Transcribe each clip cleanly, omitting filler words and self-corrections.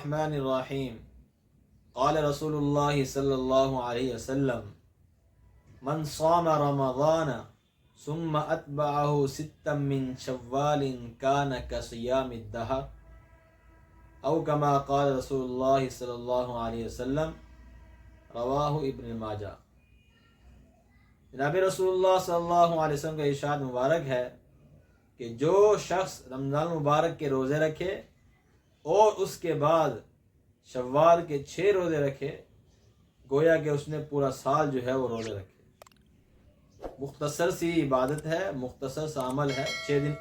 الرحمن الرحیم قال رسول اللہ صلی اللہ علیہ وسلم من صام رمضان ثم اتبعه ستا من شوال كان كصيام الدهر او كما قال رسول اللہ صلی اللہ علیہ وسلم رواہ ابن ماجہ۔ جناب رسول اللہ صلی اللہ علیہ وسلم کا ارشاد مبارک ہے کہ جو شخص رمضان مبارک کے روزے رکھے اور اس کے بعد شوال کے 6 روزے رکھے، گویا کہ اس نے پورا سال جو ہے وہ روزے رکھے۔ مختصر سی عبادت ہے، مختصر سا عمل ہے۔ 6 دن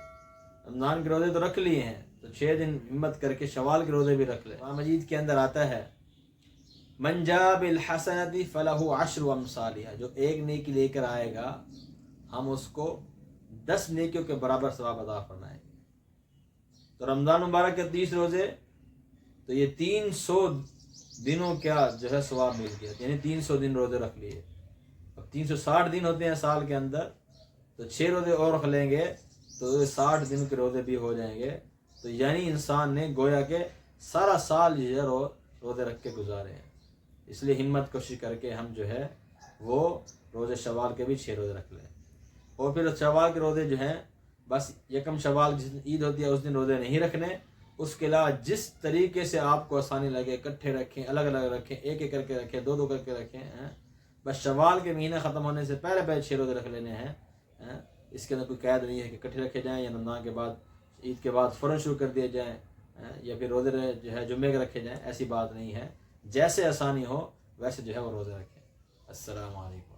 رمضان کے روزے تو رکھ لیے ہیں، تو 6 دن ہمت کر کے شوال کے روزے بھی رکھ لیں۔ قرآن مجید کے اندر آتا ہے من جاء بالحسنۃ فلہ 10 امثالھا، جو ایک نیکی لے کر آئے گا ہم اس کو 10 نیکیوں کے برابر ثواب عطا فرمائیں گے۔ تو رمضان مبارک کے 30 روزے، تو یہ 300 دنوں کا جو ہے ثواب مل گیا، یعنی 300 دن روزے رکھ لیے۔ اب 360 دن ہوتے ہیں سال کے اندر، تو 6 روزے اور رکھ لیں گے تو 60 دن کے روزے بھی ہو جائیں گے۔ تو یعنی انسان نے گویا کہ سارا سال جو ہے روزے رکھ کے گزارے ہیں۔ اس لیے ہمت کوشش کر کے ہم جو ہے وہ روزے شوال کے بھی 6 روزے رکھ لیں۔ اور پھر شوال کے روزے جو ہیں بس یکم شوال جس دن عید ہوتی ہے اس دن روزے نہیں رکھنے، اس کے علاوہ جس طریقے سے آپ کو آسانی لگے اکٹھے رکھیں، الگ الگ رکھیں، ایک ایک کر کے رکھیں، 2 2 کر کے رکھیں۔ بس شوال کے مہینہ ختم ہونے سے پہلے 6 روزے رکھ لینے ہیں۔ اس کے اندر کوئی قید نہیں ہے کہ اکٹھے رکھے جائیں یا رمضان کے بعد عید کے بعد فوراً شروع کر دیے جائیں، یا پھر روزے جو ہے جمعے کے رکھے جائیں، ایسی بات نہیں ہے۔ جیسے آسانی ہو ویسے جو ہے وہ روزے رکھیں۔ السلام علیکم۔